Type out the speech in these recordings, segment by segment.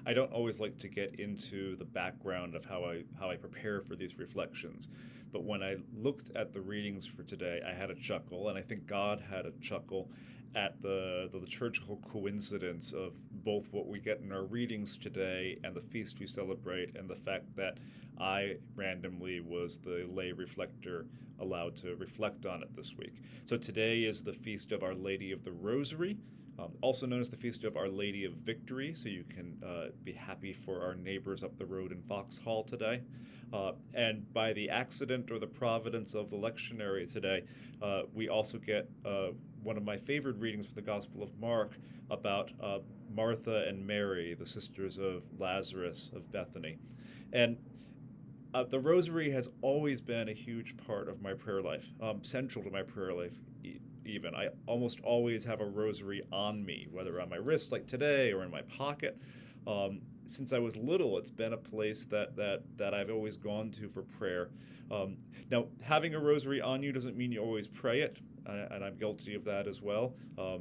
I don't always like to get into the background of how I prepare for these reflections, but when I looked at the readings for today, I had a chuckle, and I think God had a chuckle at the liturgical coincidence of both what we get in our readings today and the feast we celebrate, and the fact that I randomly was the lay reflector allowed to reflect on it this week. So today is the feast of Our Lady of the Rosary, also known as the Feast of Our Lady of Victory, so you can be happy for our neighbors up the road in Vauxhall today. And by the accident or the providence of the lectionary today, we also get one of my favorite readings from the Gospel of Mark about Martha and Mary, the sisters of Lazarus of Bethany. And the rosary has always been a huge part of my prayer life, central to my prayer life. Even I almost always have a rosary on me, whether on my wrist like today or in my pocket. Since I was little, it's been a place that I've always gone to for prayer. Now, having a rosary on you doesn't mean you always pray it, and I'm guilty of that as well.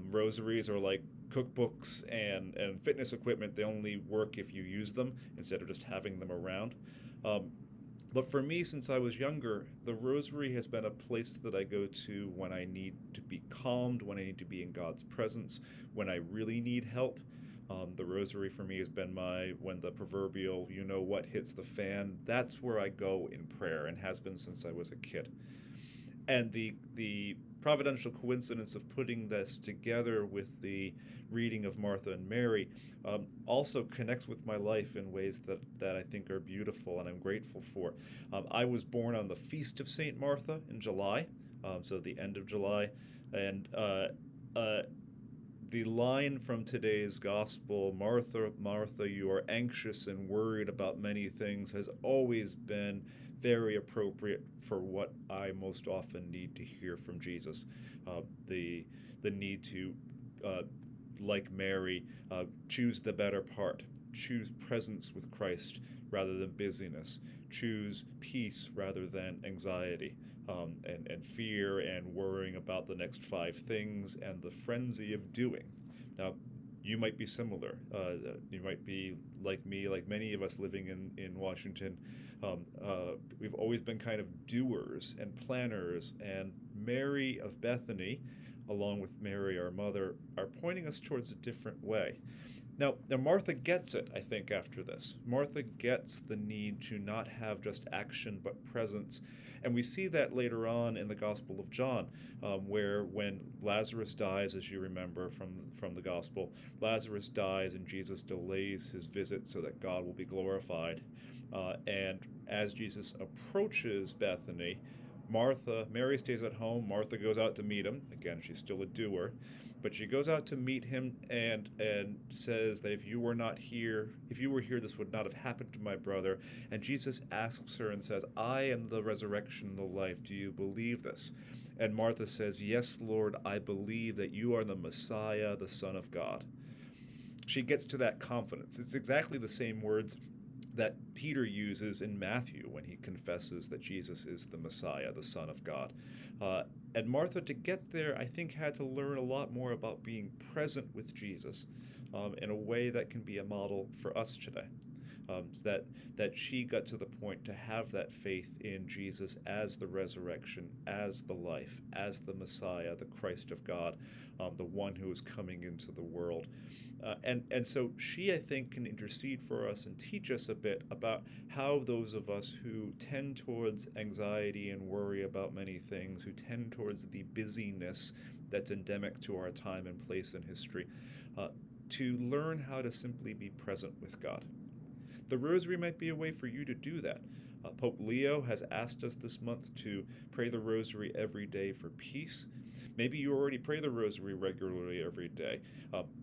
Rosaries are like cookbooks and fitness equipment. They only work if you use them instead of just having them around. But for me, since I was younger, the rosary has been a place that I go to when I need to be calmed, when I need to be in God's presence, when I really need help. The rosary for me has been when the proverbial you know what hits the fan, that's where I go in prayer, and has been since I was a kid. And the providential coincidence of putting this together with the reading of Martha and Mary also connects with my life in ways that I think are beautiful and I'm grateful for. I was born on the Feast of St. Martha in July, so the end of July, and the line from today's gospel, Martha, Martha, you are anxious and worried about many things, has always been very appropriate for what I most often need to hear from Jesus. The need to, like Mary, choose the better part, choose presence with Christ rather than busyness, choose peace rather than anxiety, and fear and worrying about the next five things and the frenzy of doing. Now, you might be similar. You might be like me, like many of us living in Washington. We've always been kind of doers and planners, and Mary of Bethany, along with Mary, our mother, are pointing us towards a different way. Now, Martha gets it, I think, after this. Martha gets the need to not have just action but presence. And we see that later on in the Gospel of John, where when Lazarus dies, as you remember from the Gospel, Lazarus dies and Jesus delays his visit so that God will be glorified. And as Jesus approaches Bethany, Mary stays at home. Martha goes out to meet him. Again, she's still a doer, but she goes out to meet him and says that if you were here, this would not have happened to my brother. And Jesus asks her and says, I am the resurrection and the life. Do you believe this? And Martha says, yes, Lord, I believe that you are the Messiah, the Son of God. She gets to that confidence. It's exactly the same words that Peter uses in Matthew when he confesses that Jesus is the Messiah, the Son of God. And Martha, to get there, I think, had to learn a lot more about being present with Jesus in a way that can be a model for us today. That she got to the point to have that faith in Jesus as the resurrection, as the life, as the Messiah, the Christ of God, the one who is coming into the world. And so she, I think, can intercede for us and teach us a bit about how those of us who tend towards anxiety and worry about many things, who tend towards the busyness that's endemic to our time and place in history, to learn how to simply be present with God. The rosary might be a way for you to do that. Pope Leo has asked us this month to pray the rosary every day for peace. Maybe you already pray the rosary regularly every day,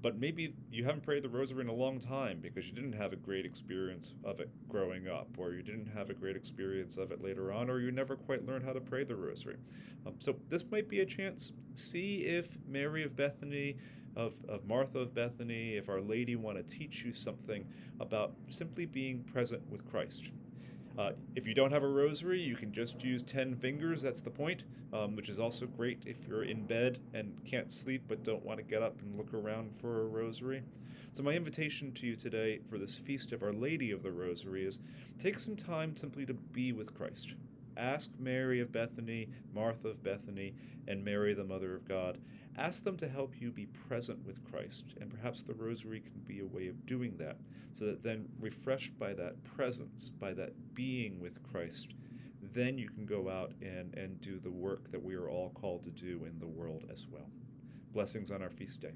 but maybe you haven't prayed the rosary in a long time because you didn't have a great experience of it growing up, or you didn't have a great experience of it later on, or you never quite learned how to pray the rosary. So this might be a chance. See if Mary of Bethany, of Martha of Bethany, if Our Lady want to teach you something about simply being present with Christ. If you don't have a rosary, you can just use 10 fingers. That's the point, which is also great if you're in bed and can't sleep but don't want to get up and look around for a rosary. So my invitation to you today for this feast of Our Lady of the Rosary is take some time simply to be with Christ. Ask Mary of Bethany, Martha of Bethany, and Mary, the Mother of God. Ask them to help you be present with Christ, and perhaps the rosary can be a way of doing that, so that then, refreshed by that presence, by that being with Christ, then you can go out and do the work that we are all called to do in the world as well. Blessings on our feast day.